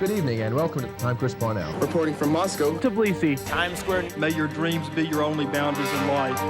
Good evening and welcome to I'm Chris Parnell. Reporting from Moscow. Tbilisi. Times Square. May your dreams be your only boundaries in life.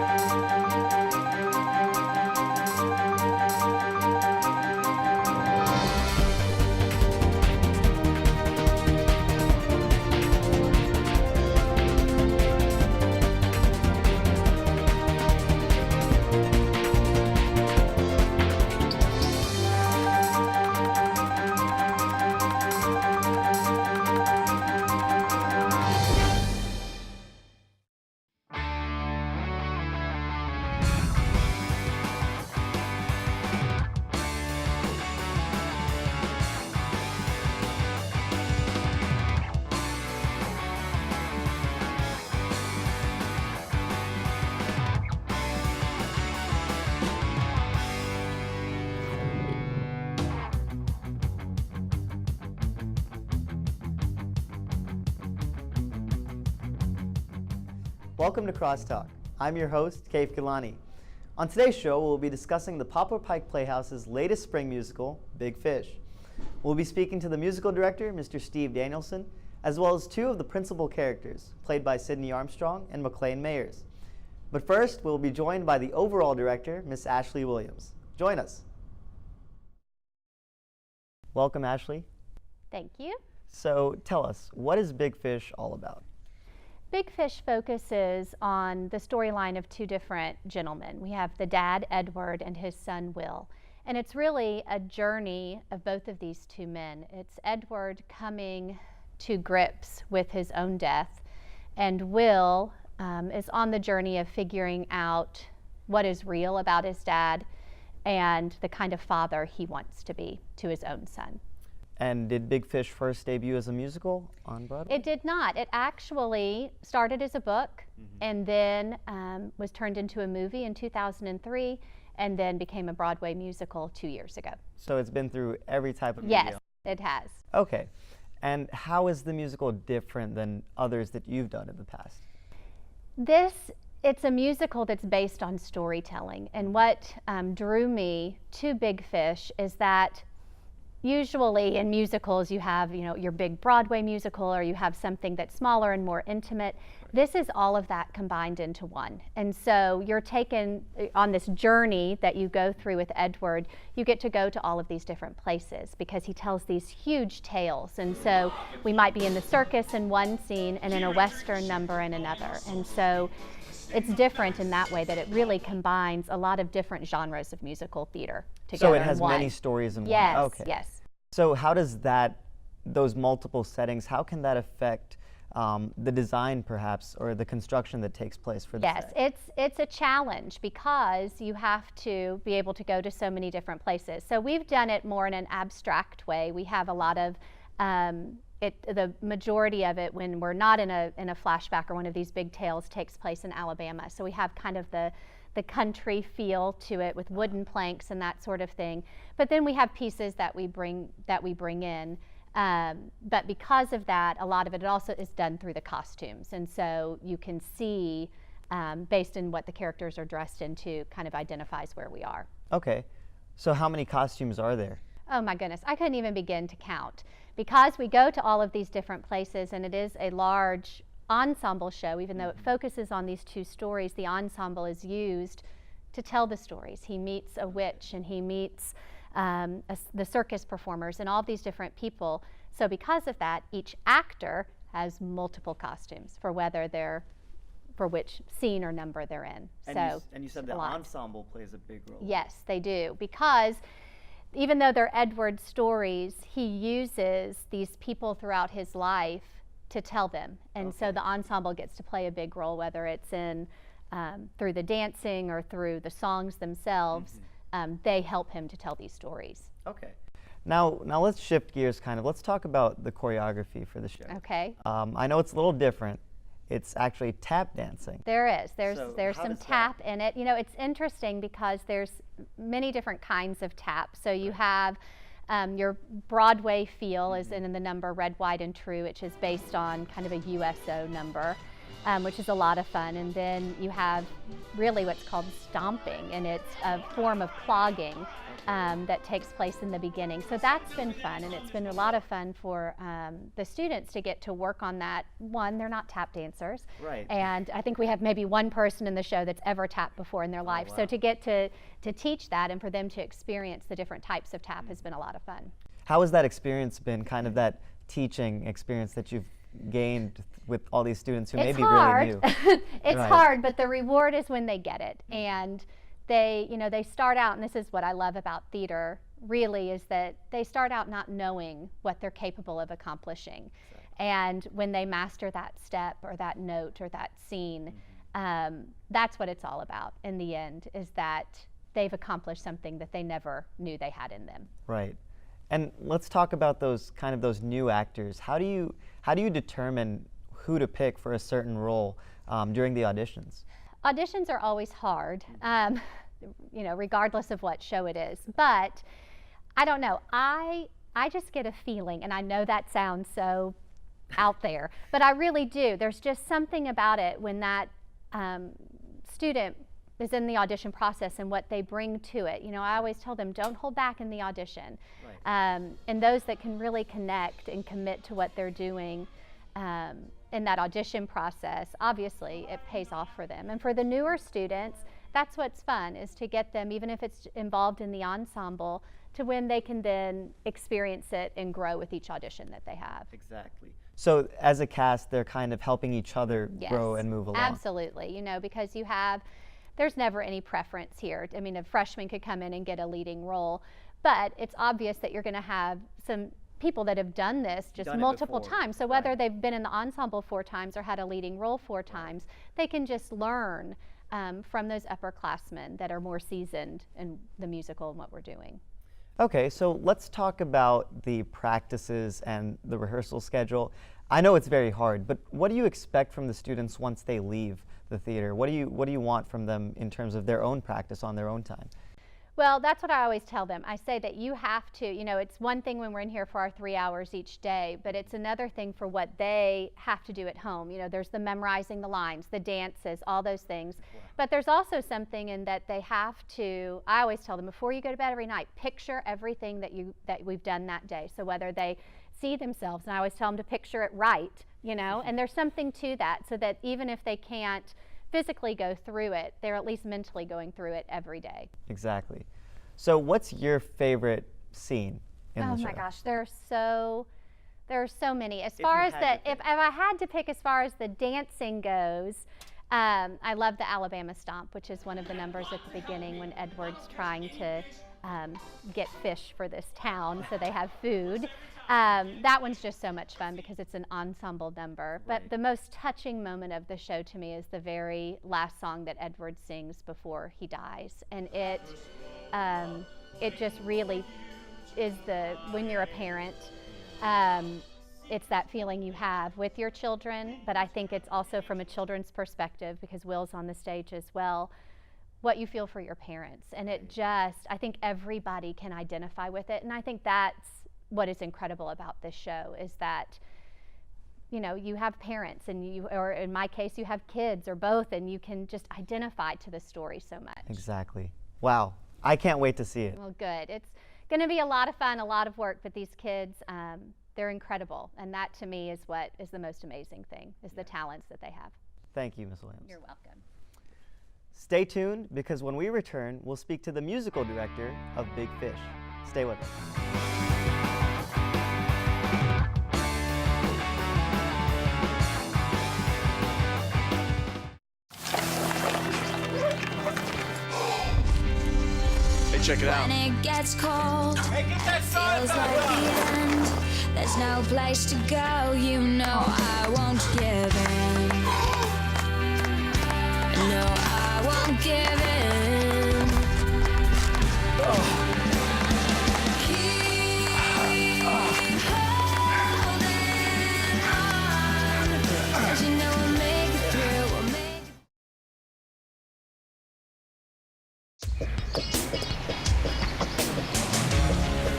Welcome to Crosstalk. I'm your host, Kaif Gilani. On today's show, we'll be discussing the Poplar Pike Playhouse's latest spring musical, Big Fish. We'll be speaking to the musical director, Mr. Steve Danielson, as well as two of the principal characters, played by Sidney Armstrong and McLean Mayers. But first, we'll be joined by the overall director, Miss Ashley Williams. Join us. Welcome, Ashley. Thank you. So tell us, what is Big Fish all about? Big Fish focuses on the storyline of two different gentlemen. We have the dad, Edward, and his son, Will. And it's really a journey of both of these two men. It's Edward coming to grips with his own death, and Will is on the journey of figuring out what is real about his dad and the kind of father he wants to be to his own son. And did Big Fish first debut as a musical on Broadway? It did not. It actually started as a book and then was turned into a movie in 2003 and then became a Broadway musical 2 years ago. So it's been through every type of medium. Yes, it has. Okay. And how is the musical different than others that you've done in the past? It's a musical that's based on storytelling. And what drew me to Big Fish is that usually in musicals you have, your big Broadway musical, or you have something that's smaller and more intimate. This is all of that combined into one. And so you're taken on this journey that you go through with Edward. You get to go to all of these different places because he tells these huge tales. And so we might be in the circus in one scene and in a Western number in another. And so it's different in that way, that it really combines a lot of different genres of musical theater together. So it has many stories in one. Yes, okay. Yes. So how does those multiple settings, how can that affect the design perhaps, or the construction that takes place for the set? Yes, it's a challenge because you have to be able to go to so many different places. So we've done it more in an abstract way. We have a lot of the majority of it, when we're not in a flashback or one of these big tales, takes place in Alabama. So we have kind of the country feel to it with wooden planks and that sort of thing. But then we have pieces that we bring in. But because of that, a lot of it also is done through the costumes. And so you can see, based on what the characters are dressed into, kind of identifies where we are. Okay. So how many costumes are there? Oh my goodness, I couldn't even begin to count. Because we go to all of these different places, and it is a large ensemble show, even though it focuses on these two stories, the ensemble is used to tell the stories. He meets a witch, and he meets the circus performers, and all these different people. So because of that, each actor has multiple costumes for which scene or number they're in. And you said the ensemble plays a big role. Yes, they do, because even though they're Edward's stories, he uses these people throughout his life to tell them. And so the ensemble gets to play a big role, whether it's in through the dancing or through the songs themselves. They help him to tell these stories. Okay. Now let's shift gears kind of. Let's talk about the choreography for the show. Okay. I know it's a little different. It's actually tap dancing. There is. There's some tap in it. It's interesting because there's many different kinds of tap. So you have your Broadway feel is in the number Red, White, and True, which is based on kind of a USO number, which is a lot of fun. And then you have really what's called stomping, and it's a form of clogging. that takes place in the beginning. So that's been fun, and it's been a lot of fun for the students to get to work on that. One, they're not tap dancers, Right. and I think we have maybe one person in the show that's ever tapped before in their life. wow. So to get to teach that and for them to experience the different types of tap has been a lot of fun. How has that experience been, kind of that teaching experience that you've gained with all these students who may be really new? It's Right. hard, but the reward is when they get it. And they, they start out, and this is what I love about theater, really, is that they start out not knowing what they're capable of accomplishing. And when they master that step or that note or that scene, that's what it's all about in the end, is that they've accomplished something that they never knew they had in them. Right. And let's talk about those new actors. How do you determine who to pick for a certain role during the auditions? Auditions are always hard, regardless of what show it is. But I don't know. I just get a feeling, and I know that sounds so out there, but I really do. There's just something about it when that student is in the audition process and what they bring to it. I always tell them, don't hold back in the audition. Right. And those that can really connect and commit to what they're doing in that audition process, obviously it pays off for them. And for the newer students, that's what's fun, is to get them, even if it's involved in the ensemble, to when they can then experience it and grow with each audition that they have. Exactly. So as a cast, they're kind of helping each other grow and move along. Absolutely, because there's never any preference here. I mean, a freshman could come in and get a leading role, but it's obvious that you're going to have some people that have done this just multiple times. So whether they've been in the ensemble 4 times or had a leading role 4 times, they can just learn from those upperclassmen that are more seasoned in the musical and what we're doing. Okay, so let's talk about the practices and the rehearsal schedule. I know it's very hard, but what do you expect from the students once they leave the theater? What do you want from them in terms of their own practice on their own time? Well, that's what I always tell them. I say that you have to, it's one thing when we're in here for our 3 hours each day, but it's another thing for what they have to do at home. There's the memorizing the lines, the dances, all those things. But there's also something in that they have to, I always tell them, before you go to bed every night, picture everything that we've done that day. So whether they see themselves, and I always tell them to picture it right, and there's something to that, so that even if they can't physically go through it, they're at least mentally going through it every day. Exactly. So what's your favorite scene in the show? Oh my gosh, there are so many. As far as if I had to pick as far as the dancing goes, I love the Alabama Stomp, which is one of the numbers at the beginning when Edward's trying to get fish for this town so they have food. That one's just so much fun because it's an ensemble number. But the most touching moment of the show to me is the very last song that Edward sings before he dies. And it just really is when you're a parent, it's that feeling you have with your children, but I think it's also from a children's perspective, because Will's on the stage as well, what you feel for your parents. And I think everybody can identify with it. And I think that's what is incredible about this show, is that you have parents, and or in my case, you have kids or both, and you can just identify to the story so much. Exactly. Wow. I can't wait to see it. Well, good. It's going to be a lot of fun, a lot of work, but these kids, they're incredible. And that to me is what is the most amazing thing, is the talents that they have. Thank you, Ms. Williams. You're welcome. Stay tuned, because when we return, we'll speak to the musical director of Big Fish. Stay with us. Check it out. When it gets cold, Hey, get that feels like the end. There's no place to go, I won't give in. No, I won't give in. Keep holding on, 'cause we'll make it through, we'll make it.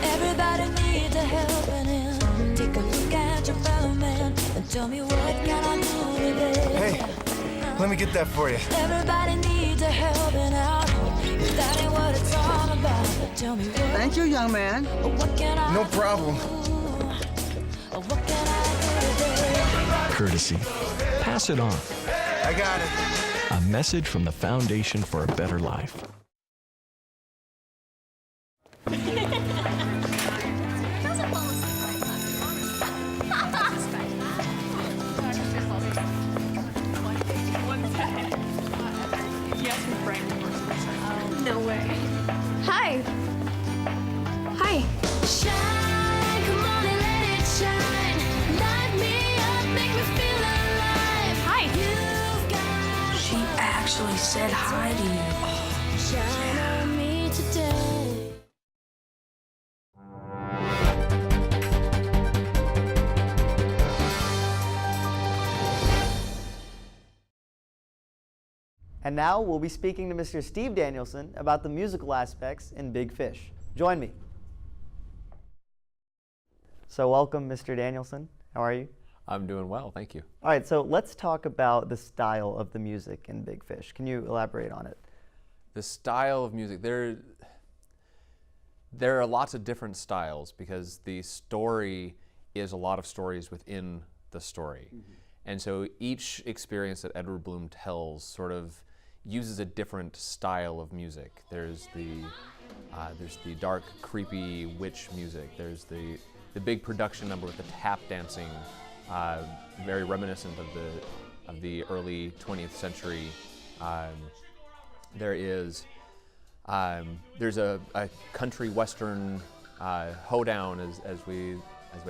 Everybody needs a helping hand. Take a look at your fellow man and tell me what can I do today. Hey, let me get that for you. Everybody needs a helping out. That ain't what it's all about. Tell me Thank you, young man. what can I No problem. what can I do today? Courtesy. Pass it on. I got it. A message from the Foundation for a Better Life. No way. Hi. Hi. Shine, come on and let it shine. Light me up, make me feel alive. Hi. You've got She actually said hi to you. shine on me today. And now we'll be speaking to Mr. Steve Danielson about the musical aspects in Big Fish. Join me. So welcome, Mr. Danielson. How are you? I'm doing well, thank you. All right, so let's talk about the style of the music in Big Fish. Can you elaborate on it? The style of music, there are lots of different styles because the story is a lot of stories within the story. And so each experience that Edward Bloom tells sort of uses a different style of music. There's the dark, creepy witch music. There's the big production number with the tap dancing, very reminiscent of the early 20th century. There's a country western hoedown as we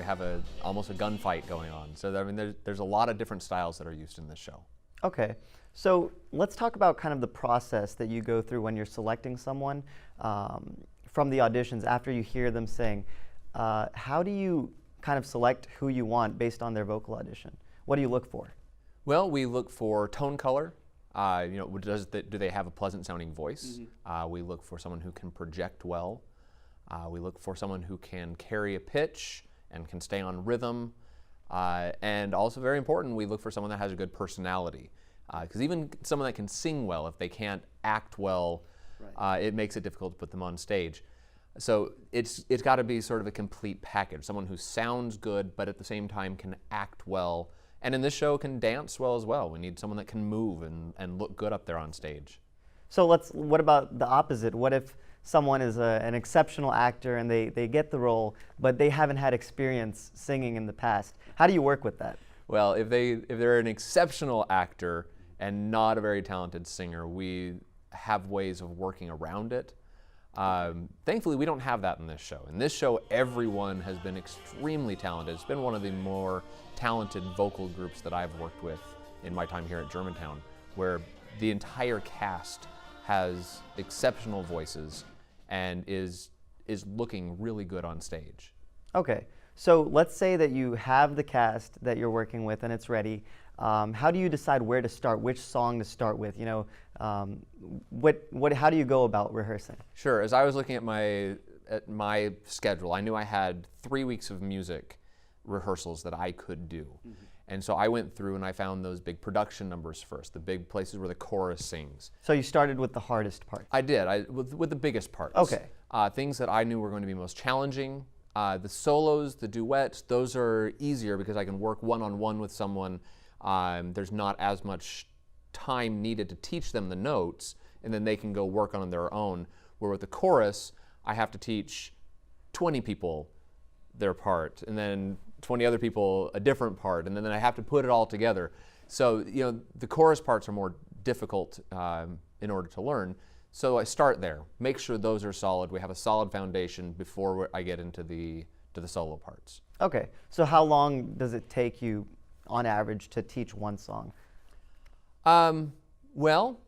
have almost a gunfight going on. So I mean, there's a lot of different styles that are used in this show. Okay, so let's talk about kind of the process that you go through when you're selecting someone from the auditions after you hear them sing. How do you kind of select who you want based on their vocal audition? What do you look for? Well, we look for tone color. Do they have a pleasant sounding voice? We look for someone who can project well. We look for someone who can carry a pitch and can stay on rhythm. And also very important, we look for someone that has a good personality. Because even someone that can sing well, if they can't act well, it makes it difficult to put them on stage. So it's got to be sort of a complete package. Someone who sounds good, but at the same time can act well. And in this show can dance well as well. We need someone that can move and look good up there on stage. So what about the opposite? What if someone is an exceptional actor and they get the role, but they haven't had experience singing in the past? How do you work with that? Well, if they're an exceptional actor and not a very talented singer, we have ways of working around it. Thankfully, we don't have that in this show. In this show, everyone has been extremely talented. It's been one of the more talented vocal groups that I've worked with in my time here at Germantown, where the entire cast has exceptional voices and is looking really good on stage. Okay, So let's say that you have the cast that you're working with and it's ready. How do you decide where to start, which song to start with? You know, how do you go about rehearsing? Sure. As I was looking at my schedule, I knew I had 3 weeks of music rehearsals that I could do. Mm-hmm. And so I went through and I found those big production numbers first, the big places where the chorus sings. So you started with the hardest part? I did, with the biggest parts. Okay. Things that I knew were going to be most challenging. The solos, the duets, those are easier because I can work one-on-one with someone. There's not as much time needed to teach them the notes, and then they can go work on their own. Where with the chorus, I have to teach 20 people their part, and then 20 other people a different part, and then I have to put it all together. So, you know, the chorus parts are more difficult in order to learn. So I start there, make sure those are solid. We have a solid foundation before I get into the solo parts. Okay, so how long does it take you on average to teach one song? Well,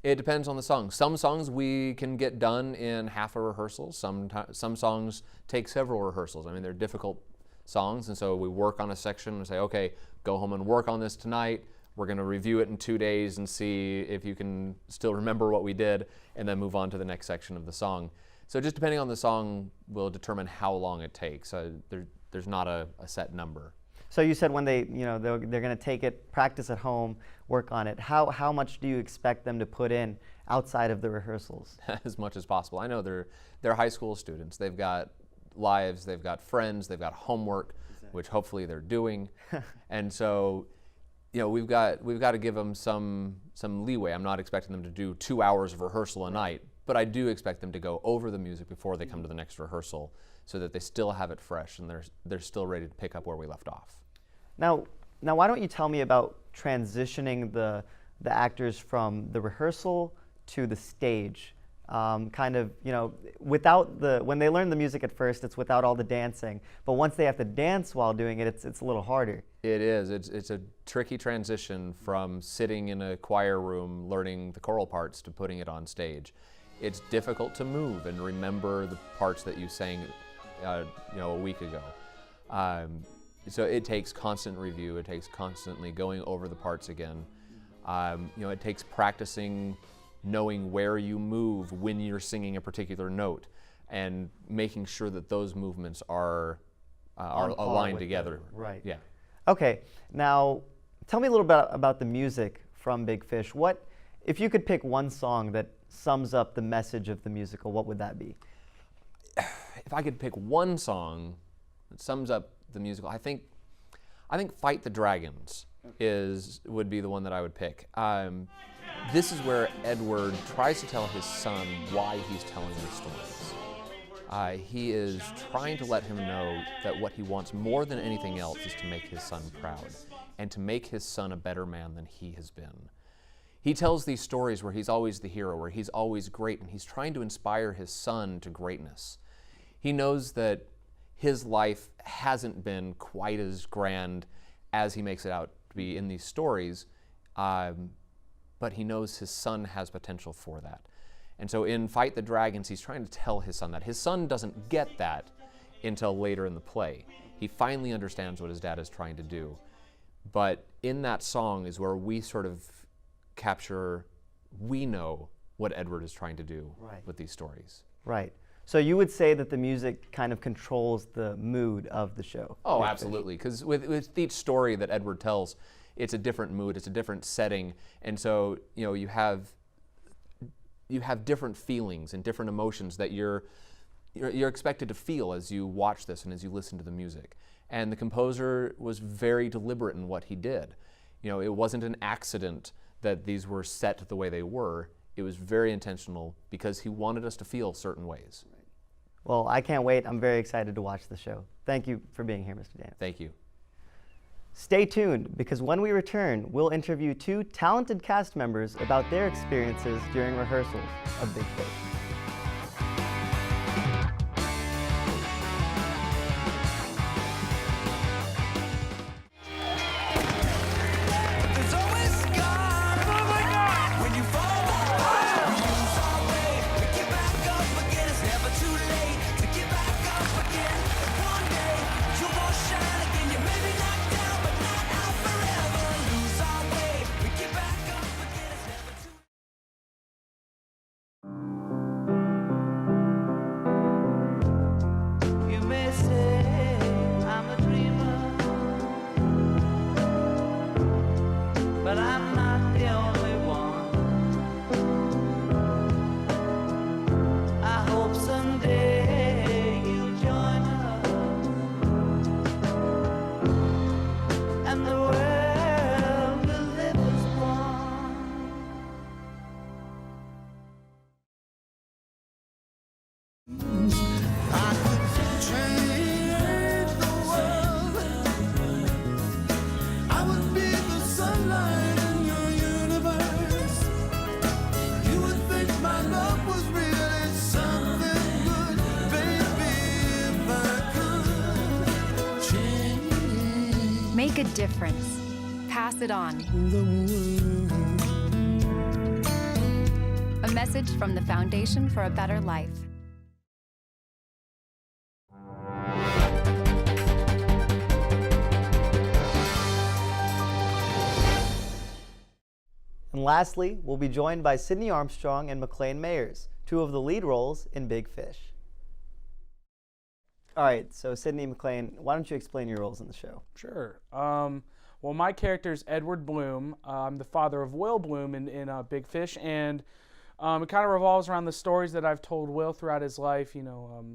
it depends on the song. Some songs we can get done in half a rehearsal. Some songs take several rehearsals. I mean, they're difficult songs, and so we work on a section and say, okay, go home and work on this tonight. We're going to review it in 2 days and see if you can still remember what we did, and then move on to the next section of the song. So just depending on the song will determine how long it takes. There's not a set number. So you said when they're going to take it, practice at home, work on it. How much do you expect them to put in outside of the rehearsals? As much as possible. I know they're high school students. They've got lives, they've got friends, they've got homework, which hopefully they're doing. And so, you know, we've got to give them some leeway. I'm not expecting them to do 2 hours of rehearsal a night, but I do expect them to go over the music before they come to the next rehearsal, so that they still have it fresh and they're still ready to pick up where we left off. Now why don't you tell me about transitioning the actors from the rehearsal to the stage? Kind of, you know, when they learn the music at first, it's without all the dancing, but once they have to dance while doing it, it's a little harder. It is. It's a tricky transition from sitting in a choir room learning the choral parts to putting it on stage. It's difficult to move and remember the parts that you sang, you know, a week ago. So it takes constant review. It takes constantly going over the parts again. You know, it takes practicing knowing where you move when you're singing a particular note, and making sure that those movements are aligned together. Right. Yeah. Okay. Now, tell me a little bit about the music from Big Fish. If you could pick one song that sums up the message of the musical, what would that be? If I could pick one song that sums up the musical, I think "Fight the Dragons" would be the one that I would pick. This is where Edward tries to tell his son why he's telling the stories. He is trying to let him know that what he wants more than anything else is to make his son proud, and to make his son a better man than he has been. He tells these stories where he's always the hero, where he's always great, and he's trying to inspire his son to greatness. He knows that his life hasn't been quite as grand as he makes it out to be in these stories, but he knows his son has potential for that. And so in Fight the Dragons, he's trying to tell his son that. His son doesn't get that until later in the play. He finally understands what his dad is trying to do. But in that song is where we sort of capture, we know what Edward is trying to do with these stories. Right. So you would say that the music kind of controls the mood of the show? Oh, absolutely. Because with each story that Edward tells, it's a different mood, it's a different setting, and so, you know, you have different feelings and different emotions that you're expected to feel as you watch this and as you listen to the music. And the composer was very deliberate in what he did. You know, it wasn't an accident that these were set the way they were. It was very intentional because he wanted us to feel certain ways. Well, I can't wait. I'm very excited to watch the show. Thank you for being here, Mr. Dan. Thank you. Stay tuned, because when we return, we'll interview two talented cast members about their experiences during rehearsals of Big Fish. Make a difference. Pass it on. A message from the Foundation for a Better Life. And lastly, we'll be joined by Sydney Armstrong and McLean Mayers, two of the lead roles in Big Fish. All right, so Sydney and McLean, why don't you explain your roles in the show? Sure. Well, my character is Edward Bloom. I'm the father of Will Bloom in Big Fish, and It kind of revolves around the stories that I've told Will throughout his life,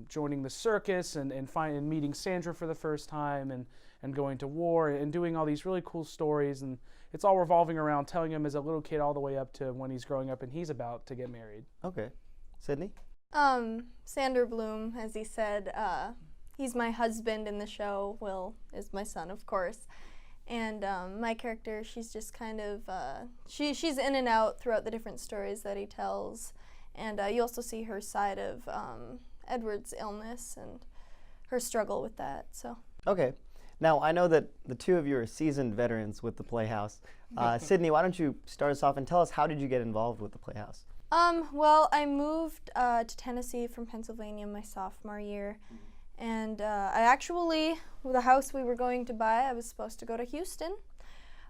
joining the circus and meeting Sandra for the first time and going to war and doing all these really cool stories. And it's all revolving around telling him as a little kid all the way up to when he's growing up and he's about to get married. Okay. Sydney? Sander Bloom, as he said, he's my husband in the show. Will is my son, of course. And my character, she's just kind of, she's in and out throughout the different stories that he tells. And you also see her side of Edward's illness and her struggle with that. So. Okay. Now, I know that the two of you are seasoned veterans with the Playhouse. Sydney, why don't you start us off and tell us, how did you get involved with the Playhouse? Well, I moved to Tennessee from Pennsylvania my sophomore year. And I actually, the house we were going to buy, I was supposed to go to Houston.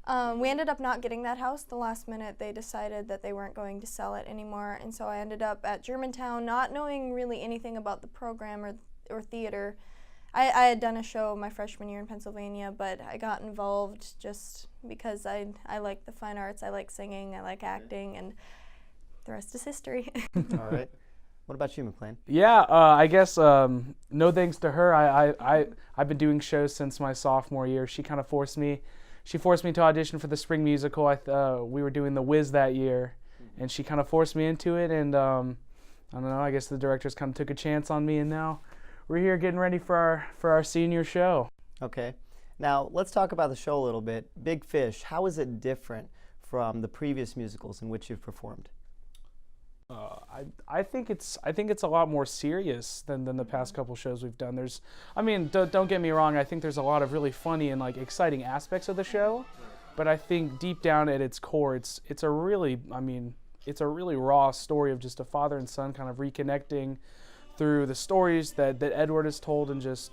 We ended up not getting that house. The last minute they decided that they weren't going to sell it anymore, and so I ended up at Germantown, not knowing really anything about the program or theater. I had done a show my freshman year in Pennsylvania, but I got involved just because I like the fine arts, I like singing, I like acting, and the rest is history. All right. What about you, McLean? Yeah, I guess no thanks to her. I've been doing shows since my sophomore year. She kind of forced me. She forced me to audition for the spring musical. We were doing The Wiz that year, and she kind of forced me into it. And I don't know. I guess the directors kind of took a chance on me, and now we're here getting ready for our senior show. Okay. Now let's talk about the show a little bit. Big Fish. How is it different from the previous musicals in which you've performed? I think it's a lot more serious than the past couple shows we've done. Don't get me wrong. I think there's a lot of really funny and exciting aspects of the show, but I think deep down at its core, it's a really raw story of just a father and son kind of reconnecting through the stories that Edward has told, and it's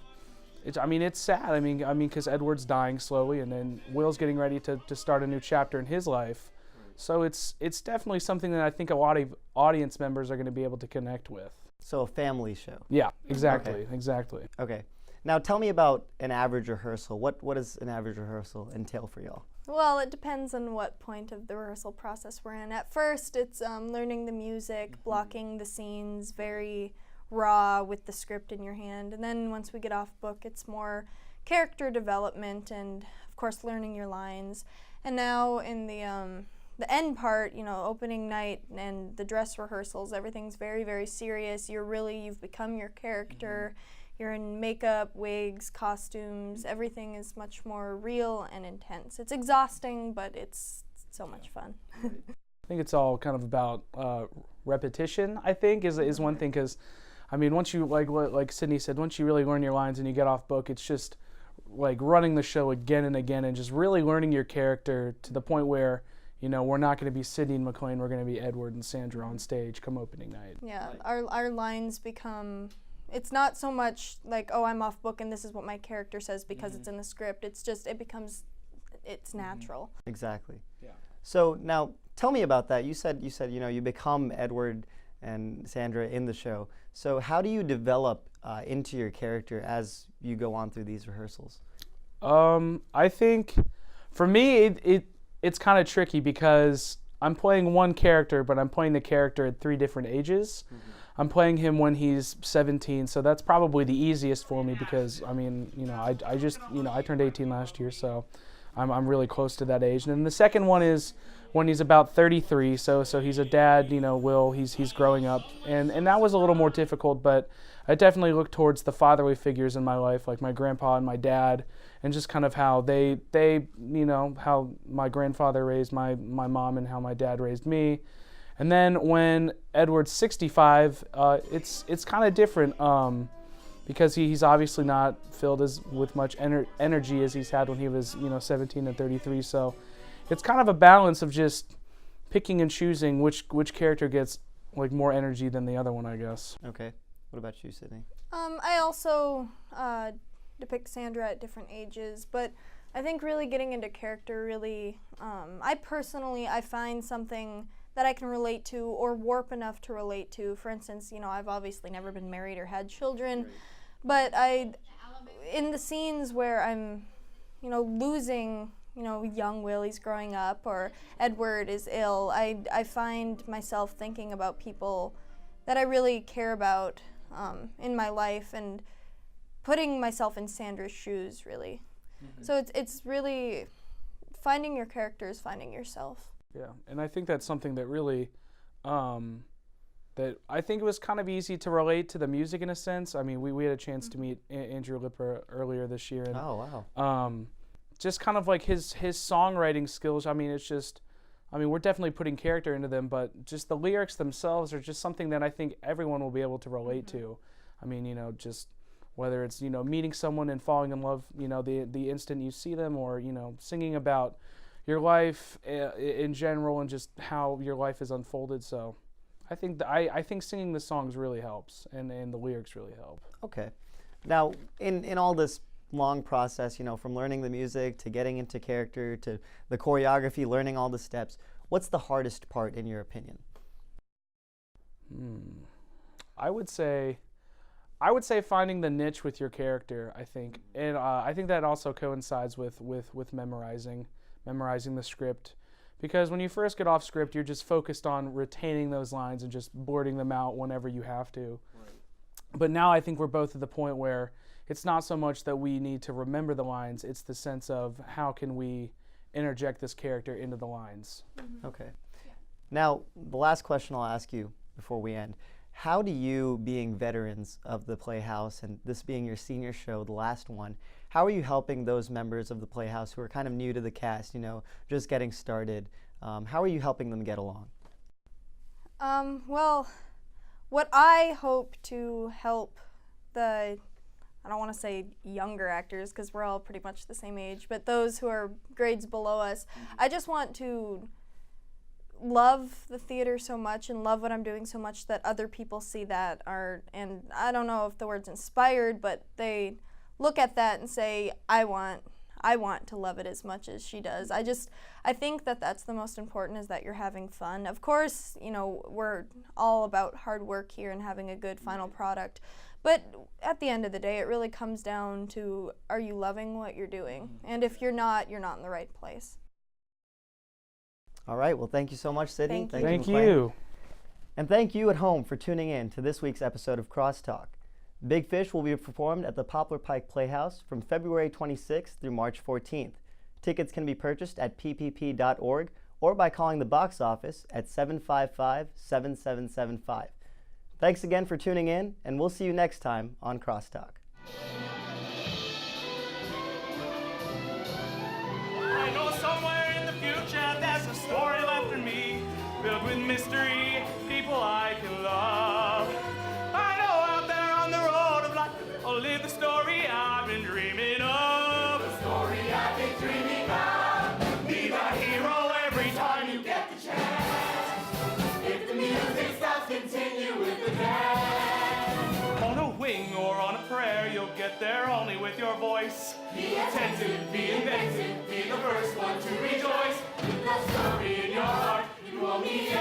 sad. Because Edward's dying slowly, and then Will's getting ready to start a new chapter in his life. So it's definitely something that I think a lot of audience members are going to be able to connect with. So a family show. Yeah, exactly, okay. Exactly. Okay. Now tell me about an average rehearsal. What does an average rehearsal entail for y'all? Well, it depends on what point of the rehearsal process we're in. At first, it's learning the music, blocking the scenes, very raw with the script in your hand. And then once we get off book, it's more character development and, of course, learning your lines. And now in the end part, opening night and the dress rehearsals, everything's very, very serious. You've become your character. You're in makeup, wigs, costumes. Everything is much more real and intense. It's exhausting, but it's so much fun. I think it's all kind of about repetition, I think, is one thing, because, once you, like Sydney said, once you really learn your lines and you get off book, it's just running the show again and again and just really learning your character to the point where, we're not going to be Sydney and McLean, we're going to be Edward and Sandra on stage come opening night. Yeah, our lines become, it's not so much I'm off book and this is what my character says because it's in the script. It's just, it's natural. Exactly. Yeah. So now tell me about that. You said you become Edward and Sandra in the show. So how do you develop into your character as you go on through these rehearsals? I think for me it's kind of tricky because I'm playing one character, but I'm playing the character at 3 different ages. I'm playing him when he's 17, so that's probably the easiest for me because I turned 18 last year, so I'm really close to that age. And then the second one is when he's about 33, so he's a dad, Will, he's growing up, and that was a little more difficult, but I definitely look towards the fatherly figures in my life, like my grandpa and my dad, and just kind of how they how my grandfather raised my mom and how my dad raised me. And then when Edward's 65, it's kind of different because he's obviously not filled with much energy as he's had when he was 17 and 33. So it's kind of a balance of just picking and choosing which character gets more energy than the other one, I guess. Okay. What about you, Sydney? I also depict Sandra at different ages, but I think really getting into character really, I find something that I can relate to or warp enough to relate to. For instance, I've obviously never been married or had children, but in the scenes where I'm, losing young Willie's growing up or Edward is ill, I find myself thinking about people that I really care about in my life and putting myself in Sandra's shoes, really. So it's really finding your characters, finding yourself. Yeah, and I think that's something that really, that I think it was kind of easy to relate to the music in a sense. I mean, we had a chance to meet Andrew Lipper earlier this year. And, oh, wow. Just kind of like his songwriting skills. I mean, we're definitely putting character into them, but just the lyrics themselves are just something that I think everyone will be able to relate to. I mean, just whether it's, meeting someone and falling in love, the instant you see them, or, singing about your life in general and just how your life has unfolded. So I think singing the songs really helps, and the lyrics really help. Okay. Now, in all this long process, from learning the music to getting into character to the choreography, learning all the steps, what's the hardest part in your opinion? I would say finding the niche with your character, I think. And I think that also coincides with memorizing the script. Because when you first get off script, you're just focused on retaining those lines and just blurting them out whenever you have to. Right. But now I think we're both at the point where it's not so much that we need to remember the lines, it's the sense of how can we interject this character into the lines. Okay. Yeah. Now, the last question I'll ask you before we end. How do you, being veterans of the Playhouse, and this being your senior show, the last one, how are you helping those members of the Playhouse who are kind of new to the cast, just getting started? How are you helping them get along? Well, what I hope to help I don't want to say younger actors because we're all pretty much the same age, but those who are grades below us, I just want to love the theater so much and love what I'm doing so much that other people see that and I don't know if the word's inspired, but they look at that and say, I want to love it as much as she does. I think that's the most important, is that you're having fun. Of course, we're all about hard work here and having a good final product, but at the end of the day, it really comes down to, are you loving what you're doing? And if you're not in the right place. All right, well, thank you so much, Sydney. Thank you. And thank you at home for tuning in to this week's episode of Crosstalk. Big Fish will be performed at the Poplar Pike Playhouse from February 26th through March 14th. Tickets can be purchased at ppp.org or by calling the box office at 755-7775. Thanks again for tuning in, and we'll see you next time on Crosstalk. I know somewhere in the future there's a story left for me, filled with mystery, people I can love. I know out there on the road of life, I'll live the story I've been dreaming of. The story I've been dreaming of. Be the hero every time you get the chance. If the music stops, continue with the dance. On a wing or on a prayer, you'll get there only with your voice. Be attentive, be inventive, be the first one to rejoice. With that story in your heart, you will meet